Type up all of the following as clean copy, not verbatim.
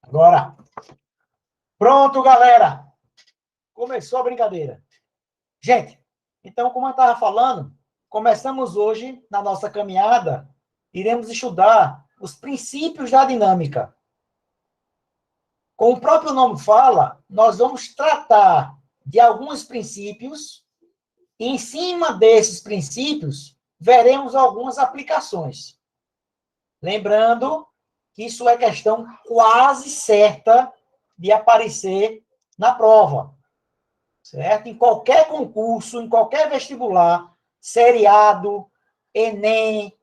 Agora. Pronto, galera. Começou a brincadeira. Gente, então, como eu estava falando, começamos hoje, na nossa caminhada, iremos estudar os princípios da dinâmica. Como o próprio nome fala, nós vamos tratar de alguns princípios e, em cima desses princípios, veremos algumas aplicações. Lembrando que isso é questão quase certa de aparecer na prova, certo? Em qualquer concurso, em qualquer vestibular, seriado, Enem,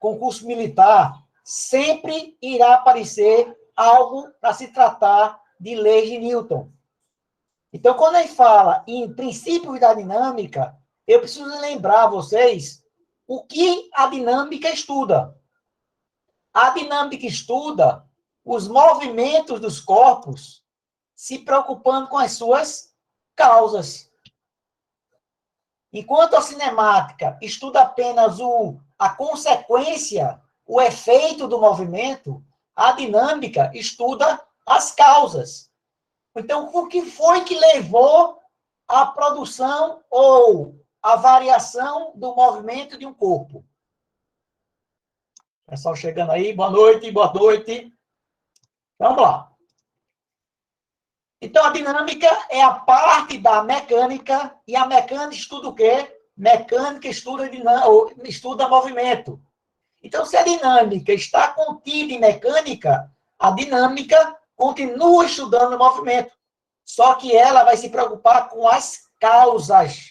concurso militar, sempre irá aparecer algo para se tratar de leis de Newton. Então, quando a gente fala em princípios da dinâmica, eu preciso lembrar a vocês o que a dinâmica estuda. A dinâmica estuda os movimentos dos corpos se preocupando com as suas causas. Enquanto a cinemática estuda apenas a consequência, o efeito do movimento, a dinâmica estuda as causas. Então, o que foi que levou à produção ou à variação do movimento de um corpo? Pessoal chegando aí, boa noite, boa noite. Vamos lá. Então, a dinâmica é a parte da mecânica, e a mecânica estuda o quê? Mecânica estuda movimento. Então, se a dinâmica está contida em mecânica, a dinâmica continua estudando o movimento. Só que ela vai se preocupar com as causas.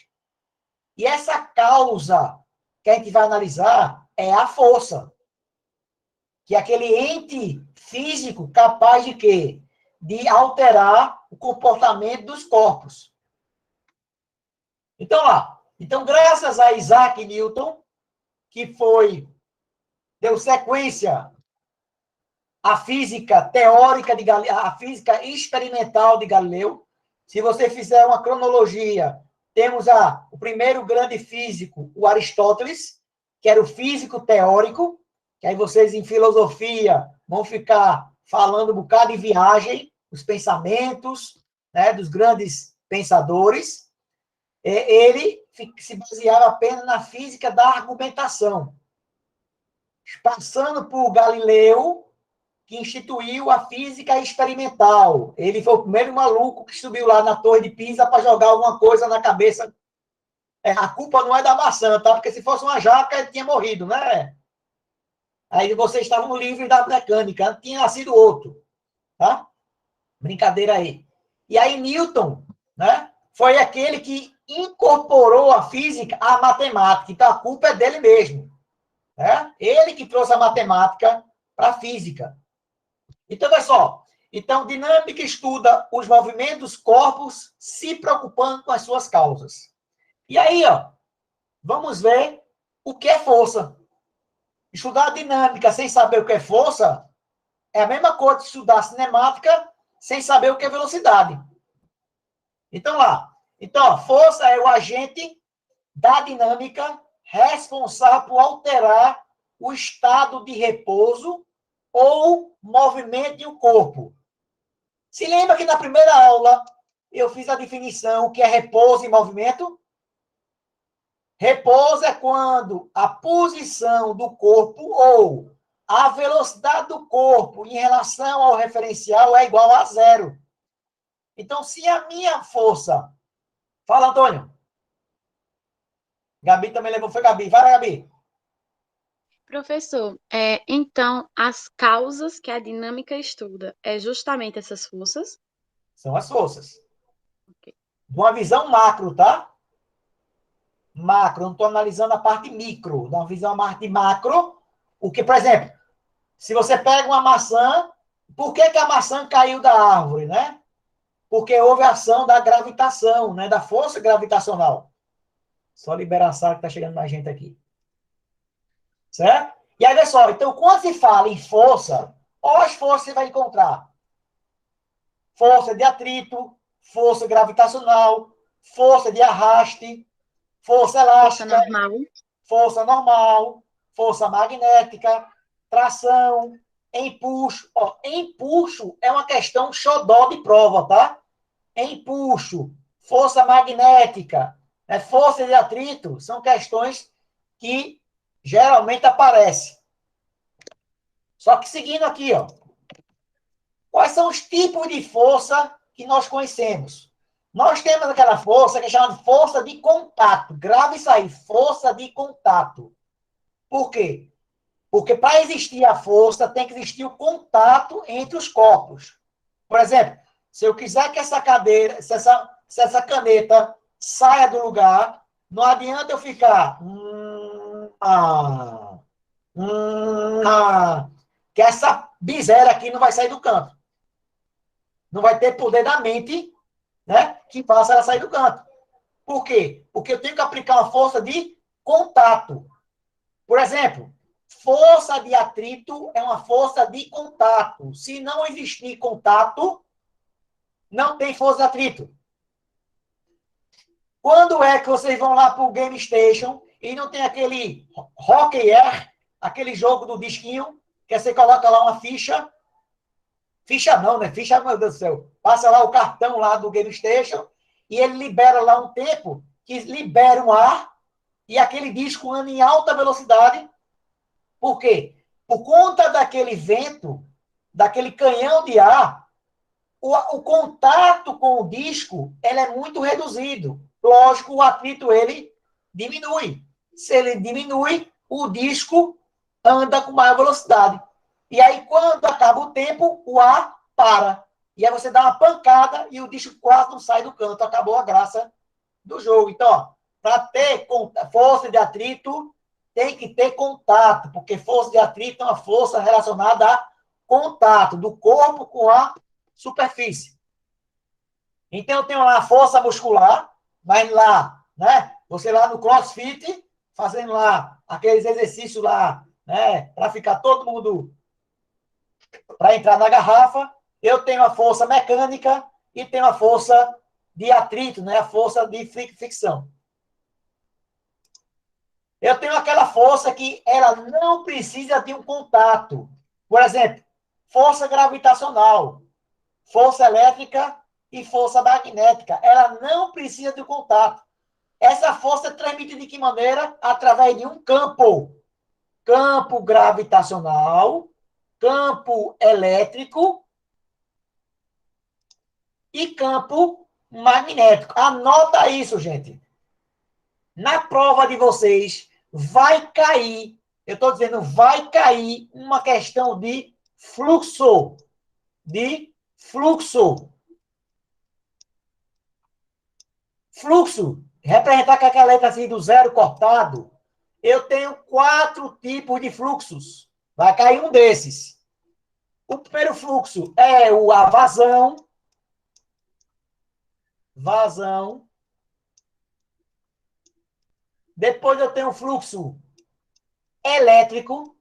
E essa causa que a gente vai analisar é a força. Que é aquele ente físico capaz de quê? De alterar o comportamento dos corpos. Então, lá. Então, graças a Isaac Newton, que deu sequência à física teórica de Galileu, à física experimental de Galileu. Se você fizer uma cronologia, temos o primeiro grande físico, o Aristóteles, que era o físico teórico, que aí vocês em filosofia vão ficar falando um bocado de viagem, os pensamentos, né, dos grandes pensadores. Ele se baseava apenas na física da argumentação. Passando por Galileu, que instituiu a física experimental. Ele foi o primeiro maluco que subiu lá na Torre de Pisa para jogar alguma coisa na cabeça. A culpa não é da maçã, tá? Porque se fosse uma jaca, ele tinha morrido, né? Aí vocês estavam livres da mecânica, tinha nascido outro, tá? Brincadeira aí. E aí Newton, né? Foi aquele que incorporou a física à matemática. Então a culpa é dele mesmo, né? Ele que trouxe a matemática para a física. Então, olha só. Então, dinâmica estuda os movimentos dos corpos se preocupando com as suas causas. E aí, ó, vamos ver o que é força. Estudar dinâmica sem saber o que é força é a mesma coisa de estudar cinemática sem saber o que é velocidade. Então, lá. Então, ó, força é o agente da dinâmica responsável por alterar o estado de repouso ou movimento de um corpo. Se lembra que na primeira aula eu fiz a definição que é repouso e movimento? Repouso é quando a posição do corpo ou a velocidade do corpo em relação ao referencial é igual a zero. Então, se a minha força... Fala, Antônio. Gabi também levou, foi Gabi. Vai, Gabi. Professor, então, as causas que a dinâmica estuda é justamente essas forças? São as forças. Ok. De uma visão macro, tá? Macro, não estou analisando a parte micro. De uma visão macro, o que, por exemplo, se você pega uma maçã, por que a maçã caiu da árvore, né? Porque houve ação da gravitação, né? Da força gravitacional. Só liberar a sala que está chegando mais gente aqui. Certo? E aí, olha só, então, quando se fala em força, quais forças você vai encontrar? Força de atrito, força gravitacional, força de arraste, força Força elástica, normal. força normal, força magnética, tração. Empuxo. Ó, empuxo é uma questão xodó de prova, tá? Empuxo, força magnética, força de atrito, são questões que geralmente aparecem. Só que seguindo aqui, ó, quais são os tipos de força que nós conhecemos? Nós temos aquela força que é chamada de força de contato. Grave isso aí, força de contato. Por quê? Porque para existir a força, tem que existir o contato entre os corpos. Por exemplo, se eu quiser que essa cadeira, se essa caneta saia do lugar, não adianta eu ficar. Que essa biséria aqui não vai sair do canto. Não vai ter poder da mente, né, que faça ela sair do canto. Por quê? Porque eu tenho que aplicar uma força de contato. Por exemplo, força de atrito é uma força de contato. Se não existir contato, não tem força de atrito. Quando é que vocês vão lá para o Game Station e não tem aquele Hockey Air, aquele jogo do disquinho, que você coloca lá uma ficha? Ficha não, né? Ficha, meu Deus do céu. Passa lá o cartão lá do Game Station e ele libera lá um tempo que libera um ar e aquele disco anda em alta velocidade. Por quê? Por conta daquele vento, daquele canhão de ar, o contato com o disco ele é muito reduzido. Lógico, o atrito ele diminui. Se ele diminui, o disco anda com maior velocidade. E aí, quando acaba o tempo, o ar para. E aí você dá uma pancada e o disco quase não sai do canto. Acabou a graça do jogo. Então, para ter força de atrito, tem que ter contato, porque força de atrito é uma força relacionada a contato do corpo com a superfície. Então, eu tenho lá a força muscular, vai lá, né? Você lá no CrossFit, fazendo lá aqueles exercícios lá, né? Para ficar todo mundo, para entrar na garrafa. Eu tenho a força mecânica e tenho a força de atrito, né? A força de fricção. Eu tenho aquela força que ela não precisa de um contato. Por exemplo, força gravitacional, força elétrica e força magnética. Ela não precisa de um contato. Essa força é transmitida de que maneira? Através de um campo. Campo gravitacional, campo elétrico e campo magnético. Anota isso, gente. Na prova de vocês, vai cair, eu estou dizendo, vai cair uma questão de fluxo. De fluxo. Fluxo, representar com aquela letra assim do zero cortado, eu tenho 4 tipos de fluxos. Vai cair um desses. O primeiro fluxo é a vazão. Vazão. Depois eu tenho o fluxo elétrico.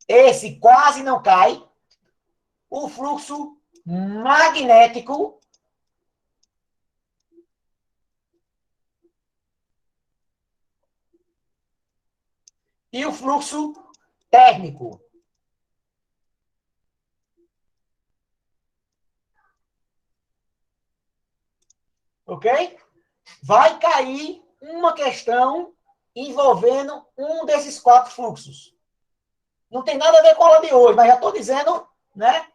Esse quase não cai. O fluxo magnético. E o fluxo térmico. Ok? Vai cair uma questão envolvendo um desses 4 fluxos. Não tem nada a ver com a aula de hoje, mas já estou dizendo, né,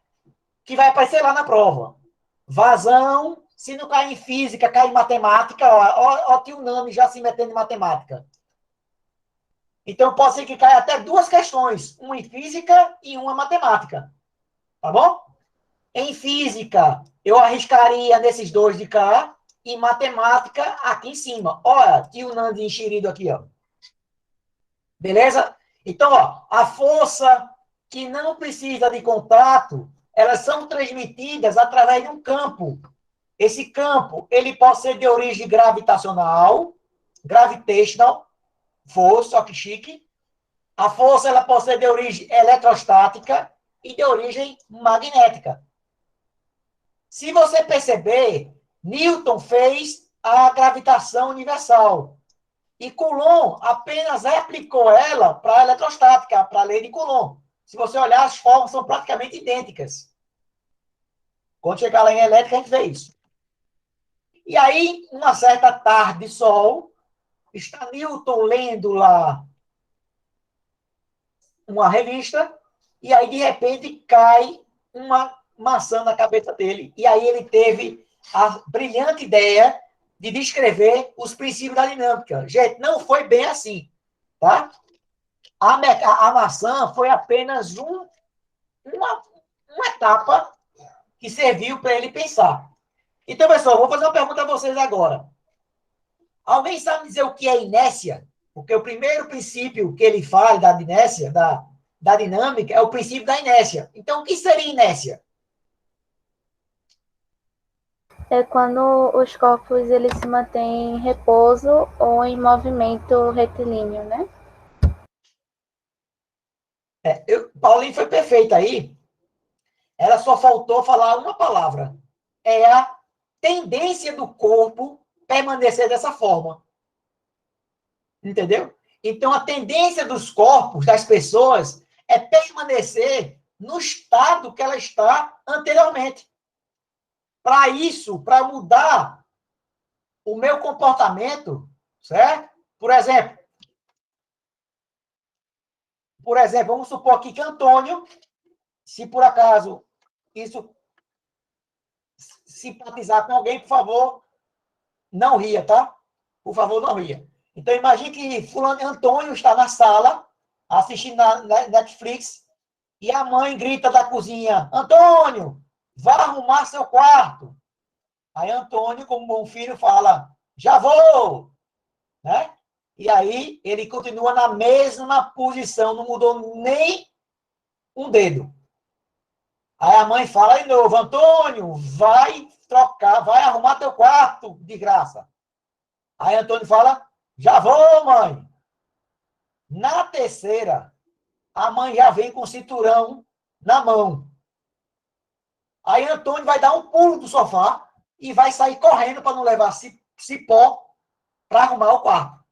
que vai aparecer lá na prova. Vazão, se não cair em física, cai em matemática. Ó, que o Nami já se metendo em matemática. Então, pode ser que caia até 2 questões, uma em física e uma em matemática. Tá bom? Em física, eu arriscaria nesses 2 de cá, e matemática aqui em cima. Olha, tio Nandi enxerido aqui, ó. Beleza? Então, ó, a força que não precisa de contato, elas são transmitidas através de um campo. Esse campo, ele pode ser de origem gravitacional, gravitational force, só que chique. A força, ela pode ser de origem eletrostática e de origem magnética. Se você perceber, Newton fez a gravitação universal. E Coulomb apenas aplicou ela para a eletrostática, para a lei de Coulomb. Se você olhar, as formas são praticamente idênticas. Quando chegar lá em elétrica, a gente vê isso. E aí, uma certa tarde de sol, está Newton lendo lá uma revista, e aí, de repente, cai uma maçã na cabeça dele. E aí ele teve a brilhante ideia de descrever os princípios da dinâmica. Gente, não foi bem assim, tá? A maçã foi apenas uma etapa que serviu para ele pensar. Então, pessoal, vou fazer uma pergunta a vocês agora. Alguém sabe dizer o que é inércia? Porque o primeiro princípio que ele fala da inércia, da dinâmica, é o princípio da inércia. Então, o que seria inércia? É quando os corpos eles se mantêm em repouso ou em movimento retilíneo, né? Paulinho foi perfeita aí. Ela só faltou falar uma palavra. É a tendência do corpo permanecer dessa forma. Entendeu? Então, a tendência dos corpos, das pessoas, é permanecer no estado que ela está anteriormente. Para isso, para mudar o meu comportamento, certo? Por exemplo, vamos supor aqui que Antônio, se por acaso isso simpatizar com alguém, por favor, não ria, tá? Por favor, não ria. Então, imagine que Antônio está na sala, assistindo na Netflix, e a mãe grita da cozinha, Antônio, vá arrumar seu quarto. Aí Antônio, como bom filho, fala, já vou, né? E aí ele continua na mesma posição, não mudou nem um dedo. Aí a mãe fala de novo, Antônio, vai trocar, vai arrumar teu quarto, de graça. Aí Antônio fala, já vou, mãe. Na terceira, a mãe já vem com o cinturão na mão. Aí Antônio vai dar um pulo do sofá e vai sair correndo para não levar cipó para arrumar o quarto.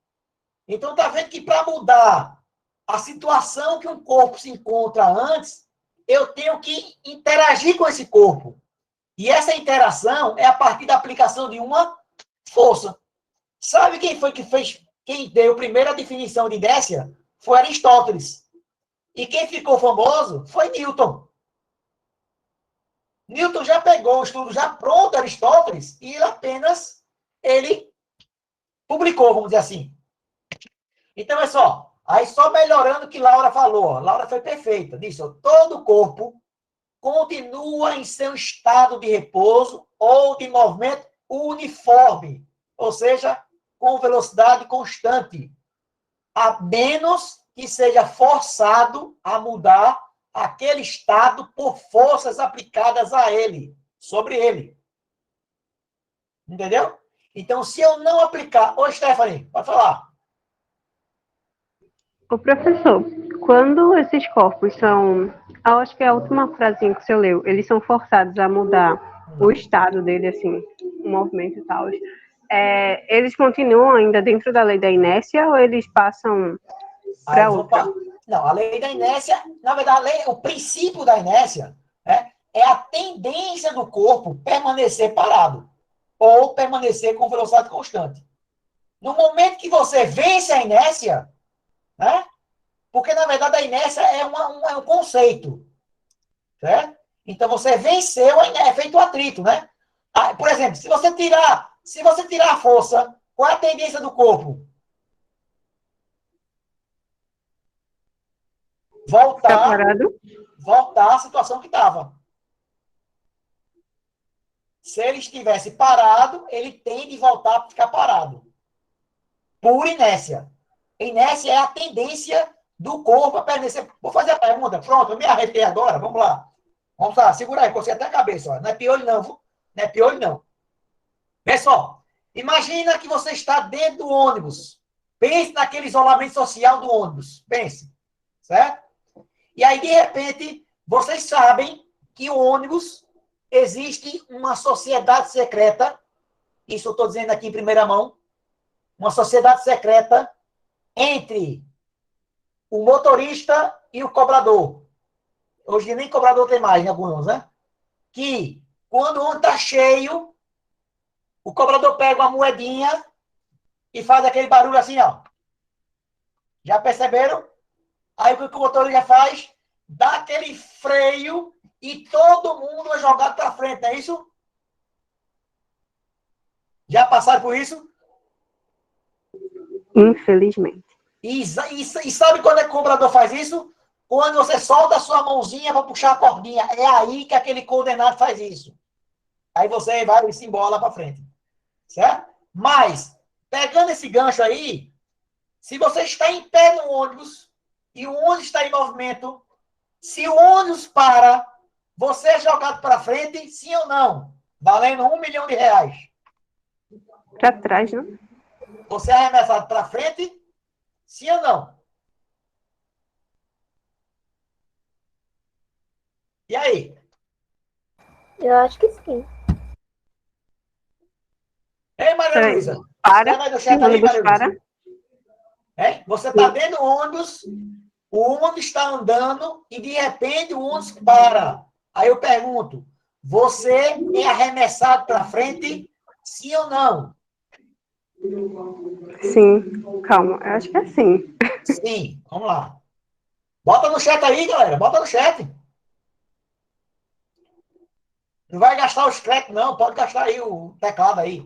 Então, tá vendo que para mudar a situação que um corpo se encontra antes, eu tenho que interagir com esse corpo. E essa interação é a partir da aplicação de uma força. Sabe quem foi que fez, quem deu a primeira definição de inércia? Foi Aristóteles. E quem ficou famoso foi Newton. Newton já pegou o estudo já pronto, Aristóteles, e ele publicou, vamos dizer assim. Então, é só, aí só melhorando o que Laura falou. Laura foi perfeita. Disse, todo o corpo continua em seu estado de repouso ou de movimento uniforme, ou seja, com velocidade constante, a menos que seja forçado a mudar aquele estado por forças aplicadas a ele, sobre ele. Entendeu? Então, se eu não aplicar... Ô, Stephanie, pode falar. O professor, quando esses corpos são, acho que é a última frasinha que o senhor leu, eles são forçados a mudar o estado dele, assim, o movimento e tal, eles continuam ainda dentro da lei da inércia ou eles passam para outra? Não, a lei da inércia, na verdade, o princípio da inércia é a tendência do corpo permanecer parado ou permanecer com velocidade constante. No momento que você vence a inércia, né? Porque, na verdade, a inércia é um conceito. Certo? Então, você venceu a inércia, é feito o atrito, né? Por exemplo, se você tirar a força, qual é a tendência do corpo? Voltar à situação que estava. Se ele estivesse parado, ele tende a voltar a ficar parado. Por inércia. Inércia é a tendência do corpo a permanecer. Vou fazer a pergunta. Pronto, eu me arretei agora. Vamos lá. Vamos lá, segura aí, você até a cabeça. Ó. Não é piolho, não. Não é piolho, não. Pessoal, imagina que você está dentro do ônibus. Pense naquele isolamento social do ônibus. Pense. Certo? E aí, de repente, vocês sabem que o ônibus existe uma sociedade secreta. Isso eu estou dizendo aqui em primeira mão. uma sociedade secreta entre o motorista e o cobrador. Hoje nem cobrador tem mais, em alguns, né? Que quando o ônibus está cheio, o cobrador pega uma moedinha e faz aquele barulho assim, ó. Já perceberam? Aí o que o motorista faz? Dá aquele freio e todo mundo é jogado para frente, não é isso? Já passaram por isso? Infelizmente. E sabe quando é que o cobrador faz isso? Quando você solta a sua mãozinha para puxar a cordinha. É aí que aquele condenado faz isso. Aí você vai e se embola para frente. Certo? Mas, pegando esse gancho aí, se você está em pé no ônibus e o ônibus está em movimento, se o ônibus para, você é jogado para frente, sim ou não? Valendo R$1 milhão. Para trás, não? Você é arremessado para frente, sim ou não? E aí? Eu acho que sim. Ei, Maria Peraí. Luísa? Para. Escreve aí no Se chat o aí, ônibus Maria para. Luísa. É? Você está dentro do ônibus, o ônibus está andando e, de repente, o ônibus para. Aí eu pergunto, você é arremessado para frente, sim ou não? Sim. Calma. Eu acho que é sim. Sim. Vamos lá. Bota no chat aí, galera. Bota no chat. Não vai gastar os créditos, não. Pode gastar aí o teclado aí.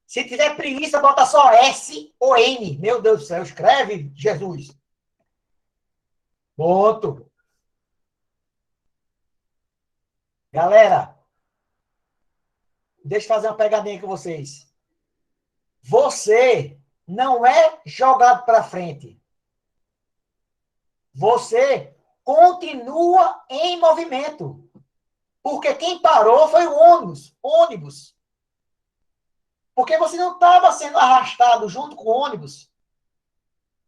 Se tiver preguiça, bota só S ou N. Meu Deus do céu. Escreve, Jesus. Ponto. Galera, deixa eu fazer uma pegadinha com vocês. Você não é jogado para frente. Você continua em movimento. Porque quem parou foi o ônibus. Ônibus. Porque você não estava sendo arrastado junto com o ônibus.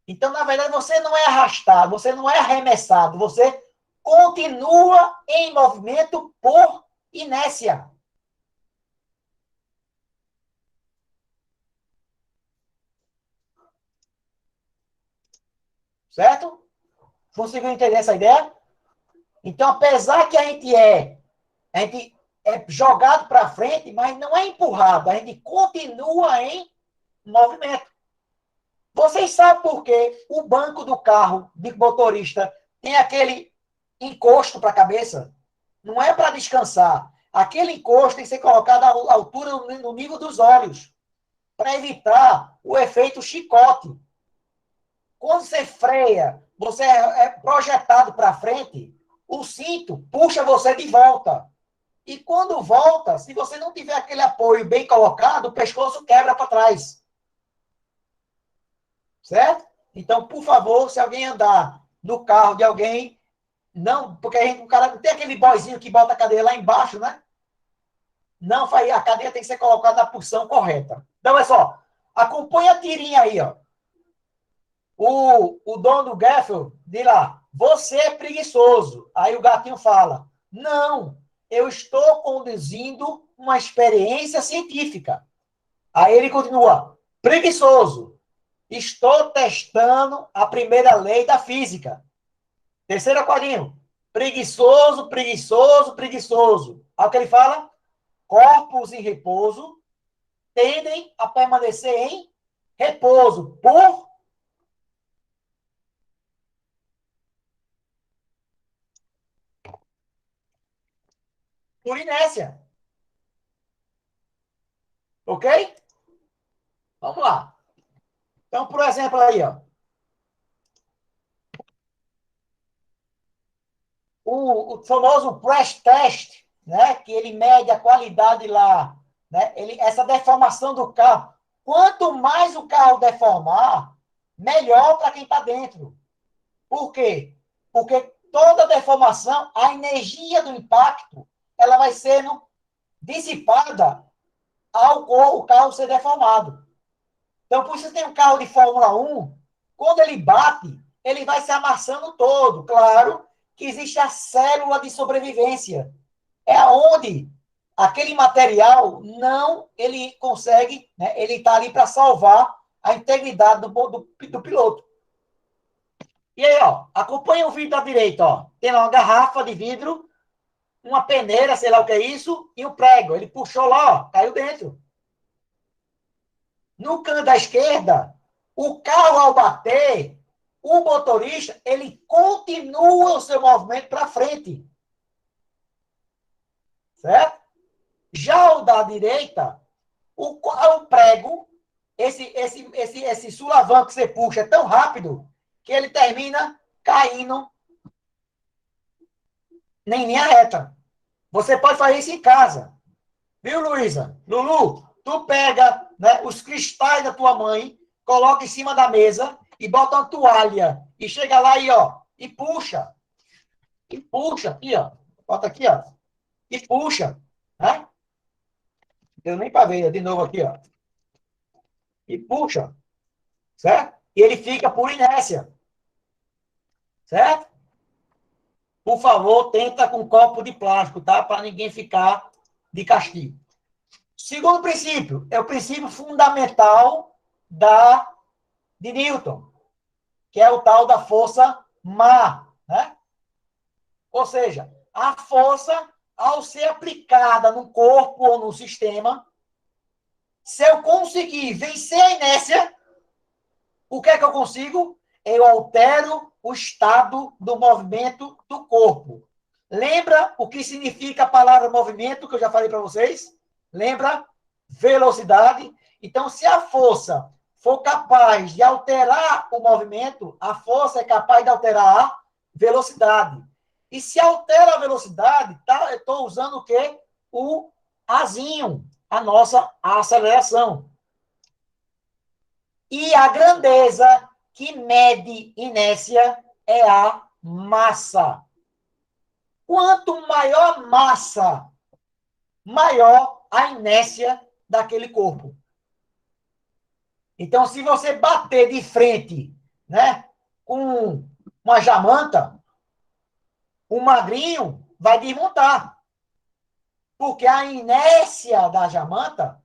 Então, na verdade, você não é arrastado, você não é arremessado, você continua em movimento por inércia. Certo? Conseguiu entender essa ideia? Então, apesar que a gente é jogado para frente, mas não é empurrado, a gente continua em movimento. Vocês sabem por que o banco do carro de motorista tem aquele encosto para a cabeça? Não é para descansar. Aquele encosto tem que ser colocado à altura no nível dos olhos, para evitar o efeito chicote. Quando você freia, você é projetado para frente, o cinto puxa você de volta. E quando volta, se você não tiver aquele apoio bem colocado, o pescoço quebra para trás. Certo? Então, por favor, se alguém andar no carro de alguém, não, porque o cara não tem aquele boizinho que bota a cadeira lá embaixo, né? Não, a cadeira tem que ser colocada na posição correta. Então, é só, acompanha a tirinha aí, ó. O dono do Gaffel diz lá, você é preguiçoso. Aí o gatinho fala, não, eu estou conduzindo uma experiência científica. Aí ele continua, preguiçoso. Estou testando a primeira lei da física. Terceiro quadrinho. Preguiçoso, preguiçoso, preguiçoso. Aí o que ele fala? Corpos em repouso tendem a permanecer em repouso por inércia. Ok? Vamos lá. Então, por exemplo, aí, ó. O famoso crash test, né? Que ele mede a qualidade lá, né? Essa deformação do carro. Quanto mais o carro deformar, melhor para quem está dentro. Por quê? Porque toda deformação, a energia do impacto, ela vai sendo dissipada ao o carro ser deformado. Então, por isso tem um carro de Fórmula 1, quando ele bate, ele vai se amassando todo. Claro que existe a célula de sobrevivência. É onde aquele material não, ele consegue, né, ele está ali para salvar a integridade do piloto. E aí, ó, acompanha o vídeo da direita, ó. Tem lá uma garrafa de vidro, uma peneira, sei lá o que é isso, e um prego. Ele puxou lá, ó, caiu dentro. No canto da esquerda, o carro ao bater, o motorista, ele continua o seu movimento para frente. Certo? Já o da direita, o prego, esse sulavanco que você puxa é tão rápido que ele termina caindo em linha reta. Você pode fazer isso em casa. Viu, Luísa? Lulu, tu pega, né, os cristais da tua mãe, coloca em cima da mesa e bota uma toalha. E chega lá e, ó, e puxa. E puxa aqui, ó. Bota aqui, ó. E puxa. Né? Deu nem para ver, de novo aqui, ó. E puxa. Certo? E ele fica por inércia. Certo? Por favor, tenta com copo de plástico, tá? Para ninguém ficar de castigo. Segundo princípio, é o princípio fundamental de Newton, que é o tal da força má, né? Ou seja, a força, ao ser aplicada no corpo ou no sistema, se eu conseguir vencer a inércia, o que é que eu consigo? Eu altero o estado do movimento do corpo. Lembra o que significa a palavra movimento, que eu já falei para vocês? Lembra? Velocidade. Então, se a força for capaz de alterar o movimento, a força é capaz de alterar a velocidade. E se altera a velocidade, tá? Eu estou usando o quê? O azinho, a nossa aceleração. E a grandeza que mede inércia é a massa. Quanto maior a massa, maior a inércia daquele corpo. Então, se você bater de frente, né, com uma jamanta, o magrinho vai desmontar. Porque a inércia da jamanta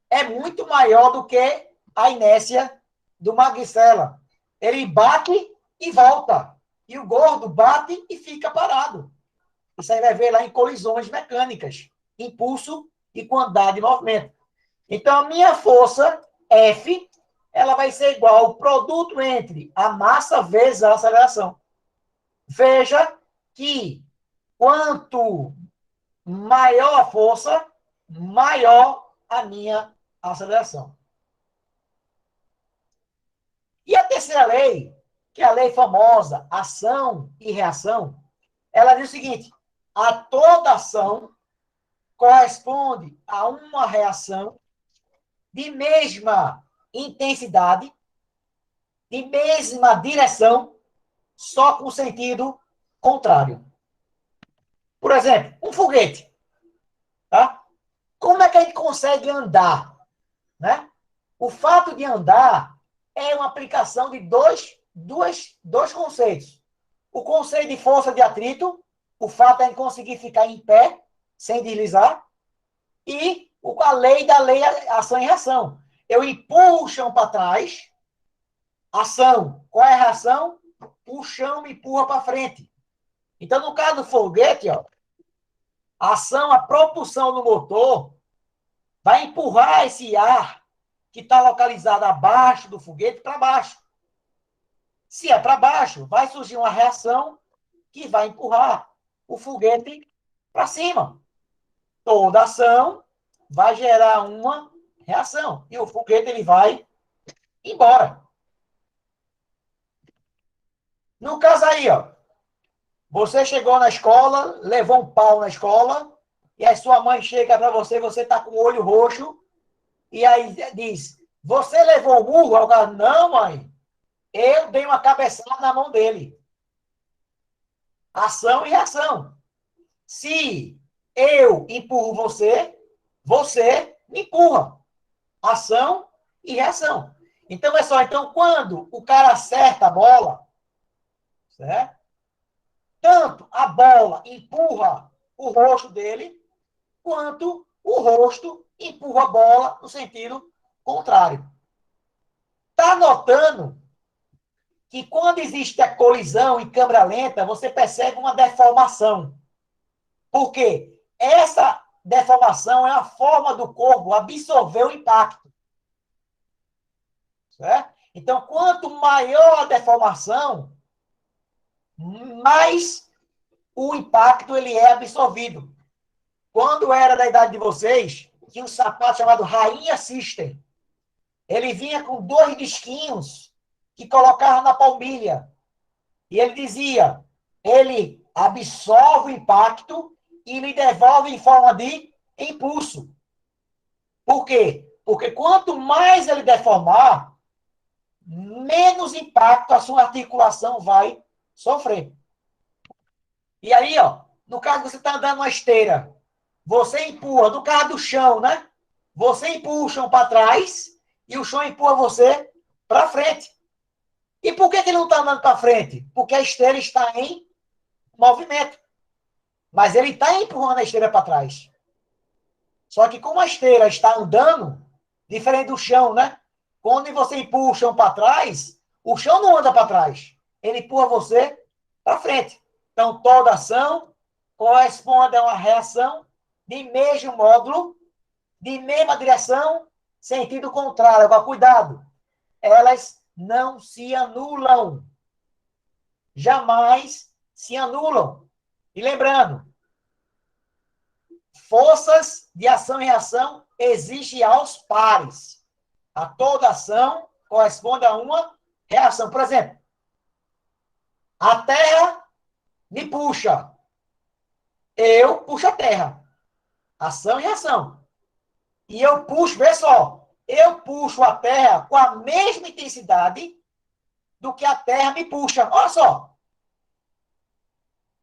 é muito maior do que a inércia do magricela. Ele bate e volta. E o gordo bate e fica parado. Isso aí vai ver lá em colisões mecânicas. Impulso e quantidade de movimento. Então, a minha força, F, ela vai ser igual ao produto entre a massa vezes a aceleração. Veja que quanto maior a força, maior a minha aceleração. E a terceira lei, que é a lei famosa, ação e reação, ela diz o seguinte: a toda ação corresponde a uma reação de mesma intensidade, de mesma direção, só com sentido contrário. Por exemplo, um foguete. Tá? Como é que a gente consegue andar? Né? O fato de andar é uma aplicação de dois conceitos. O conceito de força de atrito, o fato de a gente conseguir ficar em pé, sem deslizar, e a lei ação e reação. Eu empurro o chão para trás, ação. Qual é a reação? O chão me empurra para frente. Então, no caso do foguete, ó, a ação, a propulsão do motor vai empurrar esse ar que está localizado abaixo do foguete para baixo. Se é para baixo, vai surgir uma reação que vai empurrar o foguete para cima. Toda ação vai gerar uma reação. E o foguete ele vai embora. No caso aí, ó, você chegou na escola, levou um pau na escola, e a sua mãe chega para você, você está com o olho roxo, e aí diz, você levou o murro? Eu falo, não, mãe, eu dei uma cabeçada na mão dele. Ação e reação. Se eu empurro você, você me empurra. Ação e reação. Então, é só, então, quando o cara acerta a bola, certo? Tanto a bola empurra o rosto dele, quanto o rosto empurra a bola no sentido contrário. Está notando que quando existe a colisão em câmera lenta, você percebe uma deformação. Por quê? Essa deformação é a forma do corpo absorver o impacto. Certo? Então, quanto maior a deformação, mais o impacto ele é absorvido. Quando era da idade de vocês, tinha um sapato chamado Rainha System. Ele vinha com 2 disquinhos que colocava na palmilha. E ele dizia, ele absorve o impacto e lhe devolve em forma de impulso. Por quê? Porque quanto mais ele deformar, menos impacto a sua articulação vai sofrer. E aí, ó, no caso você está andando uma esteira, você empurra, no caso do chão, né? Você empurra o chão para trás e o chão empurra você para frente. E por que ele não está andando para frente? Porque a esteira está em movimento. Mas ele está empurrando a esteira para trás. Só que como a esteira está andando, diferente do chão, né? Quando você empurra o chão para trás, o chão não anda para trás. Ele empurra você para frente. Então, toda ação corresponde a uma reação de mesmo módulo, de mesma direção, sentido contrário. Agora, cuidado. Elas não se anulam. Jamais se anulam. E lembrando, forças de ação e reação existem aos pares. A toda ação corresponde a uma reação. Por exemplo, a Terra me puxa. Eu puxo a Terra. Ação e reação. E eu puxo, vê só, eu puxo a Terra com a mesma intensidade do que a Terra me puxa. Olha só.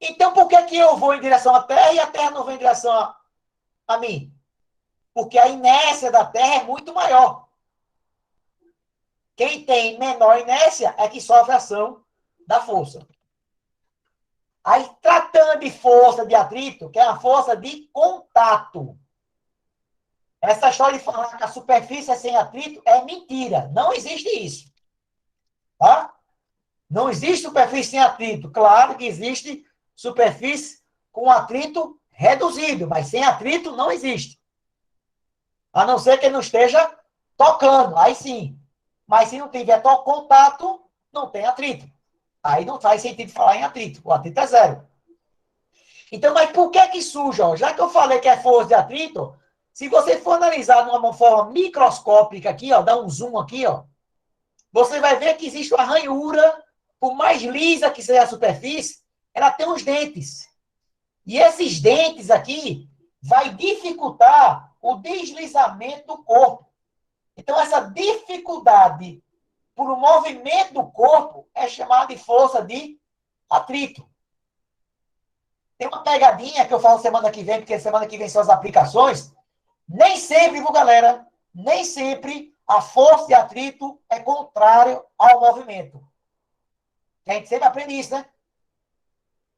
Então, por que eu vou em direção à Terra e a Terra não vem em direção a mim? Porque a inércia da Terra é muito maior. Quem tem menor inércia é que sofre a ação da força. Aí, tratando de força de atrito, que é a força de contato. Essa história de falar que a superfície é sem atrito é mentira. Não existe isso. Tá? Não existe superfície sem atrito. Claro que existe superfície com atrito reduzido, mas sem atrito não existe. A não ser que não esteja tocando, aí sim. Mas se não tiver contato, não tem atrito. Aí não faz sentido falar em atrito. O atrito é zero. Então, mas por que surge? Ó? Já que eu falei que é força de atrito, se você for analisar de uma forma microscópica aqui, ó, dá um zoom aqui, ó, você vai ver que existe uma ranhura, por mais lisa que seja a superfície, ela tem uns dentes. E esses dentes aqui vai dificultar o deslizamento do corpo. Então, essa dificuldade por um movimento do corpo é chamada de força de atrito. Tem uma pegadinha que eu falo semana que vem, porque semana que vem são as aplicações. Nem sempre, viu, galera? Nem sempre a força de atrito é contrária ao movimento. A gente sempre aprende isso, né?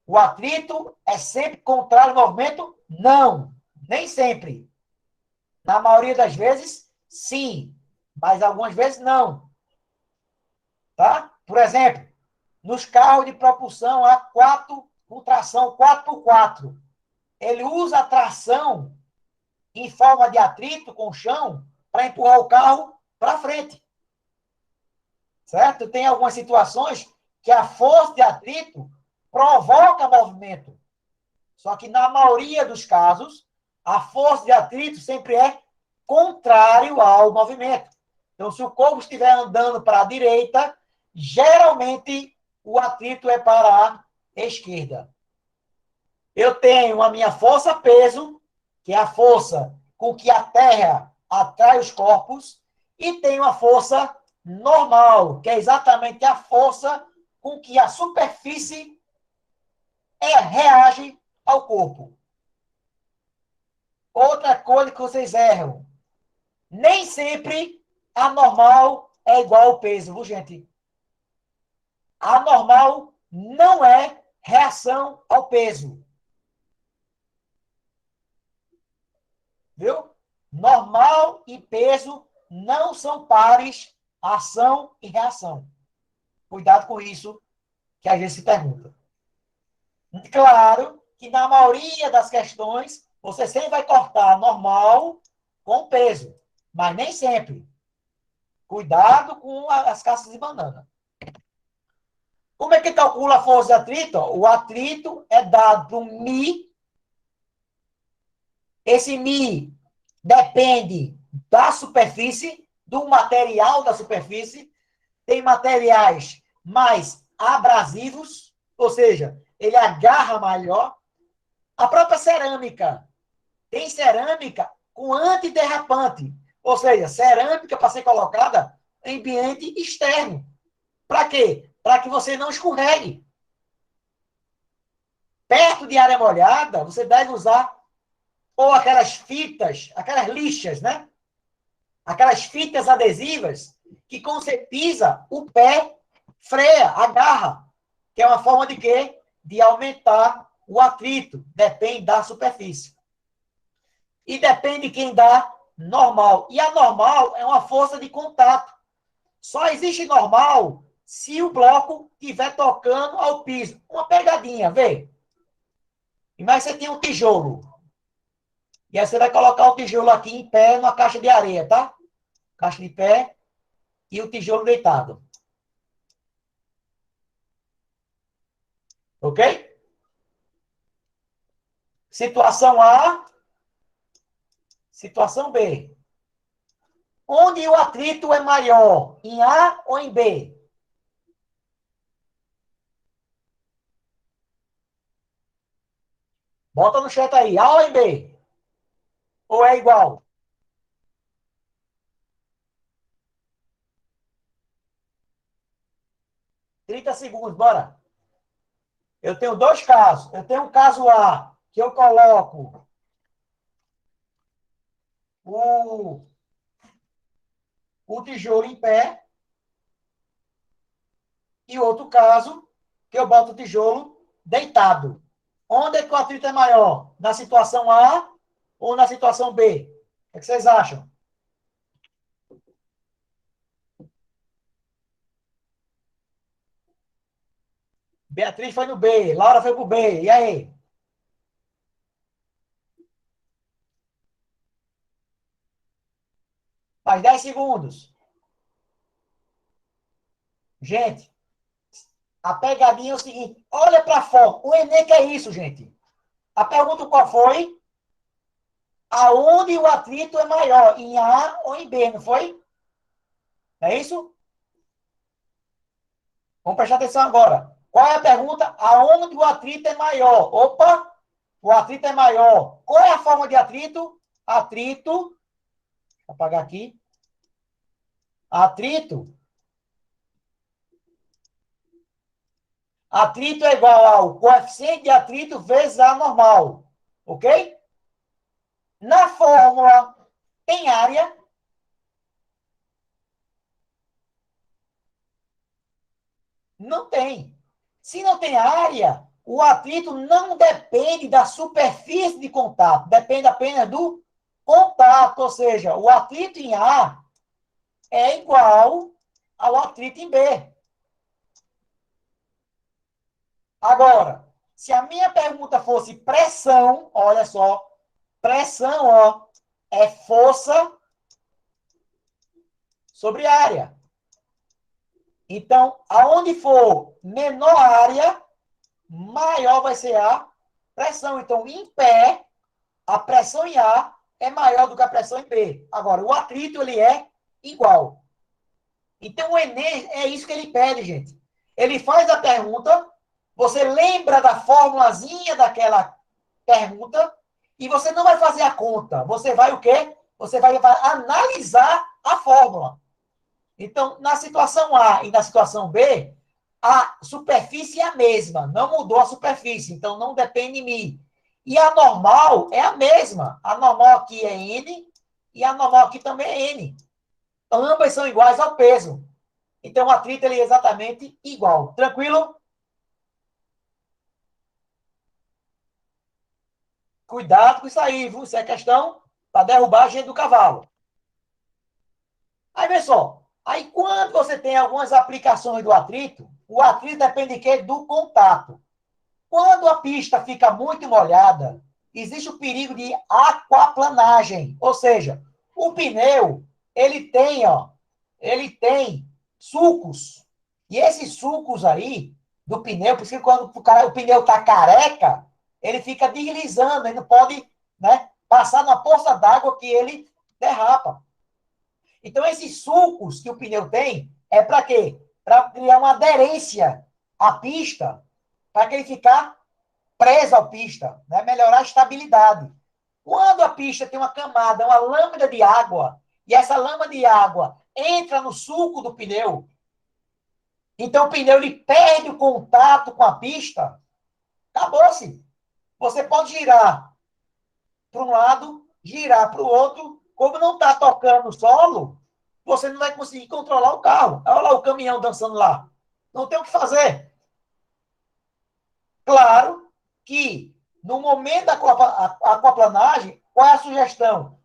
O atrito é sempre contrário ao movimento? Não, nem sempre. Na maioria das vezes, sim, mas algumas vezes não. Tá? Por exemplo, nos carros de propulsão A4, com tração 4x4, ele usa a tração em forma de atrito com o chão para empurrar o carro para frente. Certo? Tem algumas situações que a força de atrito provoca movimento. Só que, na maioria dos casos, a força de atrito sempre é contrário ao movimento. Então, se o corpo estiver andando para a direita, geralmente o atrito é para a esquerda. Eu tenho a minha força-peso, que é a força com que a Terra atrai os corpos, e tenho a força normal, que é exatamente a força com que a superfície reage ao corpo. Outra coisa que vocês erram. Nem sempre a normal é igual ao peso, viu, gente? A normal não é reação ao peso. Viu? Normal e peso não são pares, ação e reação. Cuidado com isso, que a gente se pergunta. Claro que na maioria das questões, você sempre vai cortar normal com peso, mas nem sempre. Cuidado com as cascas de banana. Como é que calcula a força de atrito? O atrito é dado por Mi. Esse Mi depende da superfície, do material da superfície. Tem materiais mais abrasivos, ou seja, ele agarra melhor. A própria cerâmica. Tem cerâmica com antiderrapante, ou seja, cerâmica para ser colocada em ambiente externo. Para quê? Para que você não escorregue. Perto de área molhada, você deve usar ou aquelas fitas, aquelas lixas, né? Aquelas fitas adesivas que quando você pisa, o pé freia, agarra. Que é uma forma de quê? De aumentar o atrito. Depende da superfície. E depende de quem dá normal. E a normal é uma força de contato. Só existe normal se o bloco estiver tocando ao piso. Uma pegadinha, vê. Mas você tem um tijolo. E aí você vai colocar o tijolo aqui em pé numa caixa de areia, tá? Caixa de pé e o tijolo deitado. Ok? Situação A. Situação B. Onde o atrito é maior? Em A ou em B? Bota no chat aí. A ou em B? Ou é igual? Trinta segundos, bora. Eu tenho dois casos. Eu tenho um caso A, que eu coloco o tijolo em pé. E outro caso, que eu boto o tijolo deitado. Onde é que o atrito é maior? Na situação A ou na situação B? O que vocês acham? Beatriz foi no B, Laura foi pro B. E aí? Mais 10 segundos. Gente, a pegadinha é o seguinte. Olha para fora. O Enem que é isso, gente. A pergunta qual foi? Aonde o atrito é maior? Em A ou em B, não foi? É isso? Vamos prestar atenção agora. Qual é a pergunta? Aonde o atrito é maior? Opa! O atrito é maior. Qual é a forma de atrito? Atrito. Vou apagar aqui. Atrito. Atrito é igual ao coeficiente de atrito vezes A normal. Ok? Na fórmula, tem área. Não tem. Se não tem área, o atrito não depende da superfície de contato. Depende apenas do contato. Ou seja, o atrito em A é igual ao atrito em B. Agora, se a minha pergunta fosse pressão, olha só, pressão, ó, é força sobre área. Então, aonde for menor área, maior vai ser a pressão. Então, em pé, a pressão em A é maior do que a pressão em B. Agora, o atrito, ele é igual. Então, o Enem é isso que ele pede, gente. Ele faz a pergunta, você lembra da formulazinha daquela pergunta e você não vai fazer a conta. Você vai o quê? Você vai analisar a fórmula. Então, na situação A e na situação B, a superfície é a mesma, não mudou a superfície, então não depende de mim. E a normal é a mesma. A normal aqui é N e a normal aqui também é N. Então, ambas são iguais ao peso. Então, o atrito ele é exatamente igual. Tranquilo? Cuidado com isso aí, viu? Isso é questão para derrubar a gente do cavalo. Aí, vê só. Aí, quando você tem algumas aplicações do atrito, o atrito depende de quê? Do contato. Quando a pista fica muito molhada, existe o perigo de aquaplanagem. Ou seja, o pneu, ele tem sulcos. E esses sulcos aí, do pneu, por isso que quando o pneu está careca, ele fica deslizando, ele não pode, né, passar na poça d'água que ele derrapa. Então, esses sulcos que o pneu tem, é para quê? Para criar uma aderência à pista, para que ele ficar preso à pista, né? Melhorar a estabilidade. Quando a pista tem uma camada, uma lâmina de água, e essa lâmina de água entra no sulco do pneu, então o pneu ele perde o contato com a pista, acabou-se. Você pode girar para um lado, girar para o outro, como não está tocando o solo, você não vai conseguir controlar o carro. Olha lá o caminhão dançando lá. Não tem o que fazer. Claro que, no momento da aquaplanagem, qual é a sugestão?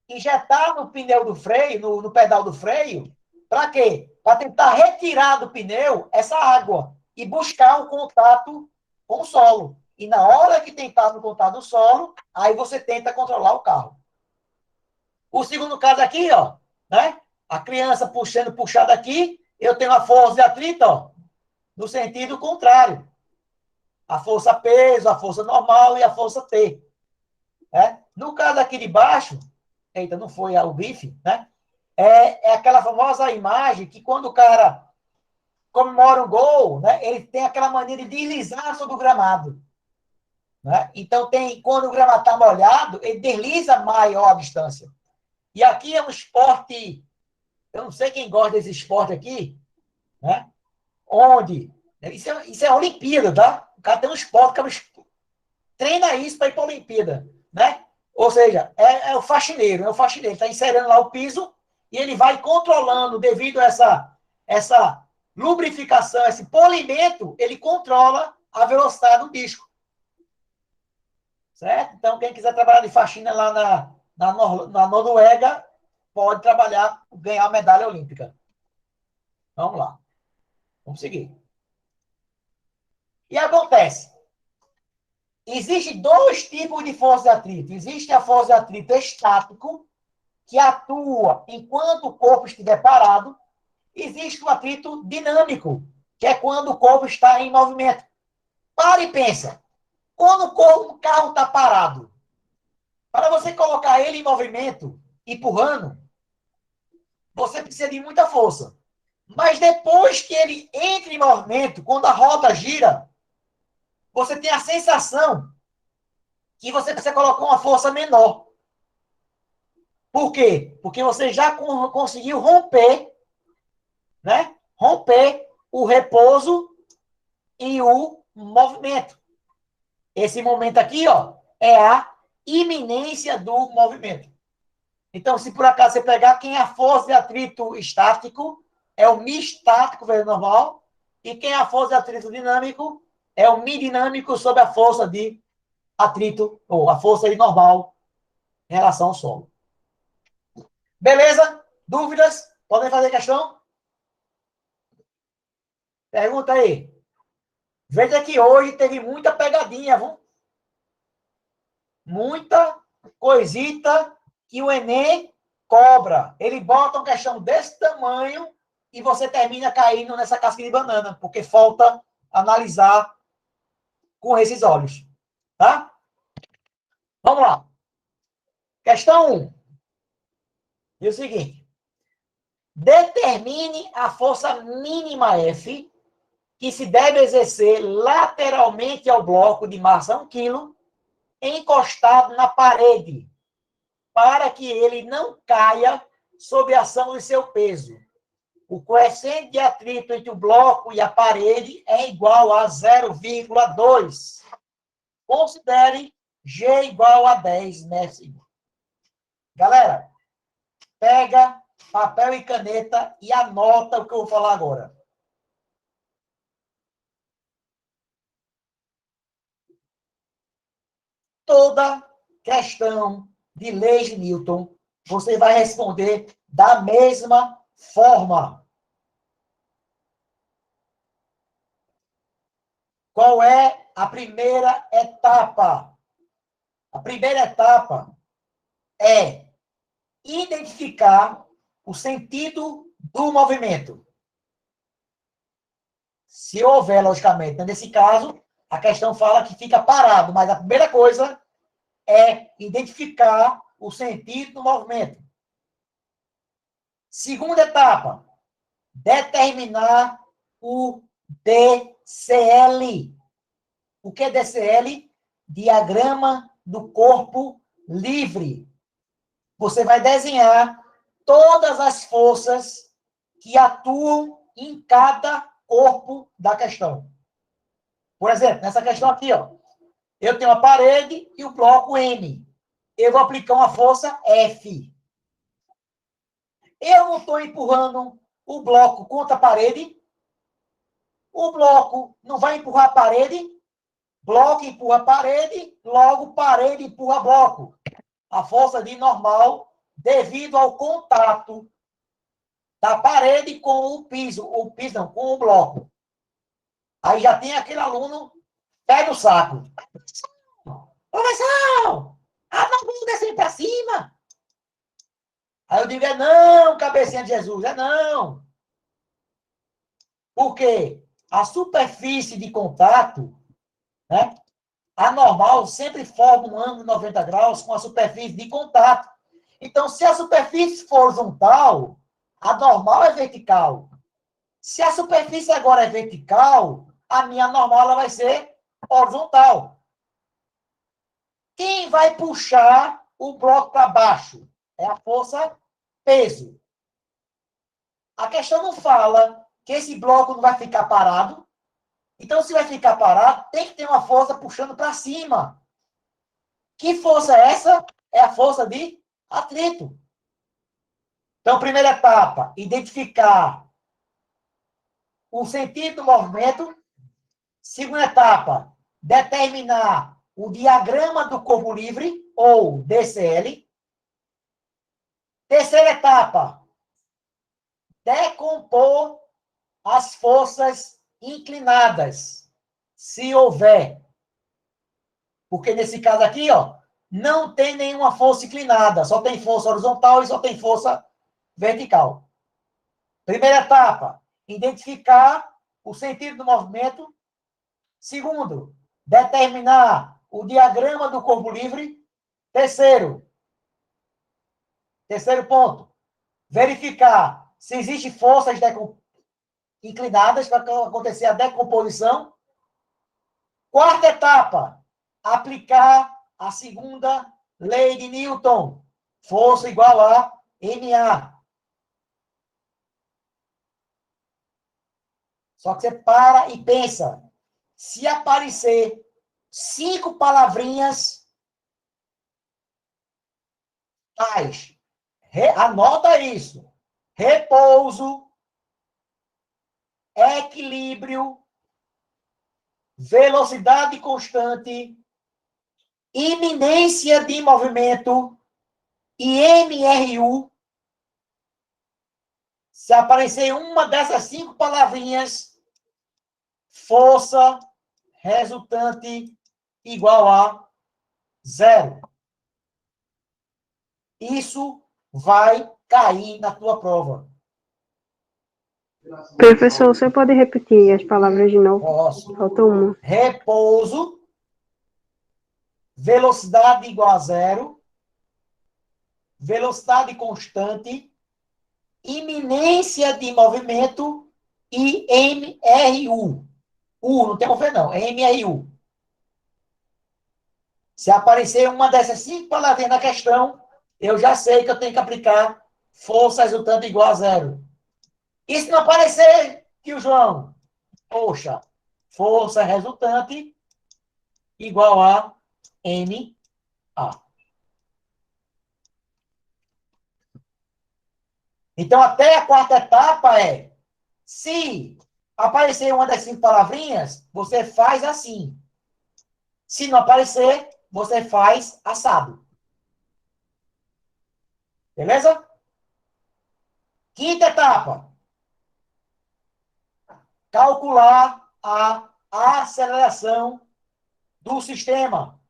Injetar no pneu do freio, no pedal do freio, para quê? Para tentar retirar do pneu essa água e buscar um contato com o solo. E na hora que tentar no contato do solo, aí você tenta controlar o carro. O segundo caso aqui, ó, né? A criança puxada aqui, eu tenho a força de atrito, ó, no sentido contrário. A força peso, a força normal e a força T. Né? No caso aqui de baixo, eita, não foi o bife, né? É aquela famosa imagem que quando o cara comemora um gol, né, ele tem aquela mania de deslizar sobre o gramado. Né? Então, quando o gramado está molhado, ele desliza maior a distância. E aqui é um esporte, eu não sei quem gosta desse esporte aqui, né? Onde, isso é Olimpíada, tá? O cara tem um esporte, o cara treina isso para ir para a Olimpíada, né? Ou seja, é o faxineiro, está inserindo lá o piso e ele vai controlando, devido a essa lubrificação, esse polimento, ele controla a velocidade do disco. Certo? Então, quem quiser trabalhar de faxina lá na Noruega, pode trabalhar, ganhar a medalha olímpica. Vamos lá. Vamos seguir. E acontece. Existem dois tipos de força de atrito. Existe a força de atrito estático, que atua enquanto o corpo estiver parado. Existe o atrito dinâmico, que é quando o corpo está em movimento. Para e pensa. Quando o carro está parado, para você colocar ele em movimento, empurrando, você precisa de muita força. Mas depois que ele entra em movimento, quando a roda gira, você tem a sensação que você precisa colocar uma força menor. Por quê? Porque você já conseguiu romper, né? Romper o repouso e o movimento. Esse momento aqui, ó, é a iminência do movimento. Então, se por acaso você pegar quem é a força de atrito estático, é o Mi estático, vezes normal, e quem é a força de atrito dinâmico, é o Mi dinâmico sobre a força de atrito, ou a força aí normal em relação ao solo. Beleza? Dúvidas? Podem fazer questão? Pergunta aí. Veja que hoje teve muita pegadinha, viu? Muita coisita que o Enem cobra. Ele bota uma questão desse tamanho e você termina caindo nessa casca de banana, porque falta analisar com esses olhos. Tá? Vamos lá. Questão 1. E o seguinte. Determine a força mínima F que se deve exercer lateralmente ao bloco de massa 1 kg encostado na parede, para que ele não caia sob a ação do seu peso. O coeficiente de atrito entre o bloco e a parede é igual a 0,2. Considere G igual a 10 metros. Galera, pega papel e caneta e anota o que eu vou falar agora. Toda questão de leis de Newton, você vai responder da mesma forma. Qual é a primeira etapa? A primeira etapa é identificar o sentido do movimento. Se houver, logicamente, né? Nesse caso, a questão fala que fica parado, mas a primeira coisa é identificar o sentido do movimento. Segunda etapa, determinar o DCL. O que é DCL? Diagrama do corpo livre. Você vai desenhar todas as forças que atuam em cada corpo da questão. Por exemplo, nessa questão aqui, ó, eu tenho a parede e o bloco M. Eu vou aplicar uma força F. Eu não estou empurrando o bloco contra a parede. O bloco não vai empurrar a parede. Bloco empurra a parede, logo parede empurra bloco. A força de normal devido ao contato da parede com o piso não, com o bloco. Aí já tem aquele aluno pé no saco. Professor, a mão descendo para cima. Aí eu digo, é não, cabecinha de Jesus, é não. Por quê? A superfície de contato, né, anormal sempre forma um ângulo de 90 graus com a superfície de contato. Então, se a superfície for horizontal, a normal é vertical. Se a superfície agora é vertical, a minha normal ela vai ser horizontal. Quem vai puxar o bloco para baixo? É a força peso. A questão não fala que esse bloco não vai ficar parado. Então, se vai ficar parado, tem que ter uma força puxando para cima. Que força é essa? É a força de atrito. Então, primeira etapa, identificar o sentido do movimento. Segunda etapa, determinar o diagrama do corpo livre, ou DCL. Terceira etapa, decompor as forças inclinadas, se houver. Porque nesse caso aqui, ó, não tem nenhuma força inclinada, só tem força horizontal e só tem força vertical. Primeira etapa, identificar o sentido do movimento. Segundo, determinar o diagrama do corpo livre. Terceiro ponto, verificar se existem forças inclinadas para acontecer a decomposição. Quarta etapa, aplicar a segunda lei de Newton. Força igual a MA. Só que você para e pensa. Se aparecer 5 palavrinhas, faz. Anota isso. Repouso, equilíbrio, velocidade constante, iminência de movimento e MRU. Se aparecer uma dessas 5 palavrinhas, força resultante igual a 0. Isso vai cair na tua prova. Professor, você pode repetir as palavras de novo? Posso. Faltou uma. Repouso, velocidade igual a 0, velocidade constante, iminência de movimento e MRU. Não tem como ver, não. É MRU. Se aparecer uma dessas 5 palavrinhas na questão, eu já sei que eu tenho que aplicar força resultante igual a 0. E se não aparecer, tio João? Poxa, força resultante igual a MA. Então, até a quarta etapa é, se aparecer uma das 5 palavrinhas, você faz assim. Se não aparecer, você faz assado. Beleza? Quinta etapa. Calcular a aceleração do sistema.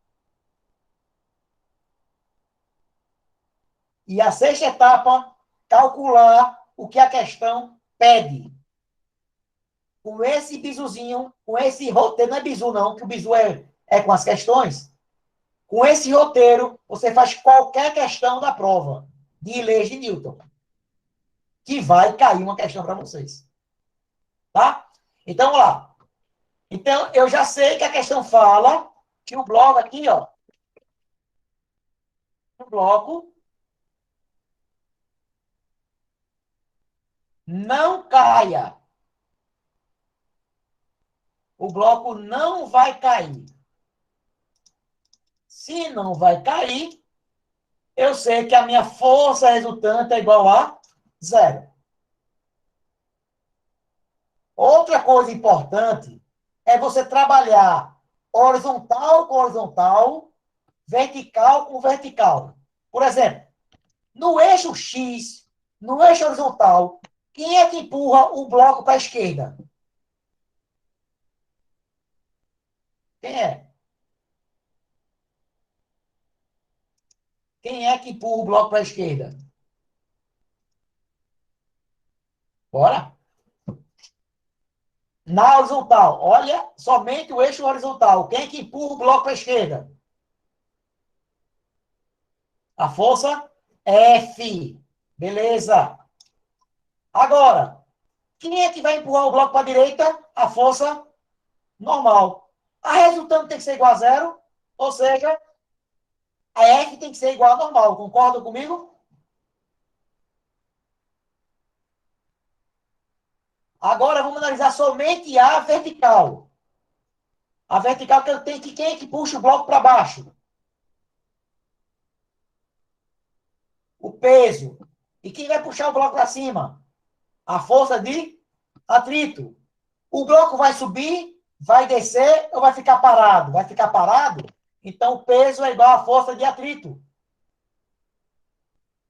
E a sexta etapa, calcular o que a questão pede. Com esse bizuzinho, com esse roteiro, não é bizu não, que o bizu é com as questões. Com esse roteiro, você faz qualquer questão da prova de leis de Newton, que vai cair uma questão para vocês. Tá? Então, vamos lá. Então, eu já sei que a questão fala que o bloco aqui, ó, o bloco não caia. O bloco não vai cair. Se não vai cair, eu sei que a minha força resultante é igual a zero. Outra coisa importante é você trabalhar horizontal com horizontal, vertical com vertical. Por exemplo, no eixo X, no eixo horizontal, quem é que empurra o bloco para a esquerda? Quem é? Quem é que empurra o bloco para a esquerda? Bora? Na horizontal, olha, somente o eixo horizontal. Quem é que empurra o bloco para a esquerda? A força F. Beleza. Agora, quem é que vai empurrar o bloco para a direita? A força normal. A resultante tem que ser igual a zero, ou seja, a F tem que ser igual a normal. Concordam comigo? Agora vamos analisar somente a vertical. A vertical que eu tenho que quem é que puxa o bloco para baixo? O peso. E quem vai puxar o bloco para cima? A força de atrito. O bloco vai subir, vai descer ou vai ficar parado? Vai ficar parado? Então o peso é igual à força de atrito.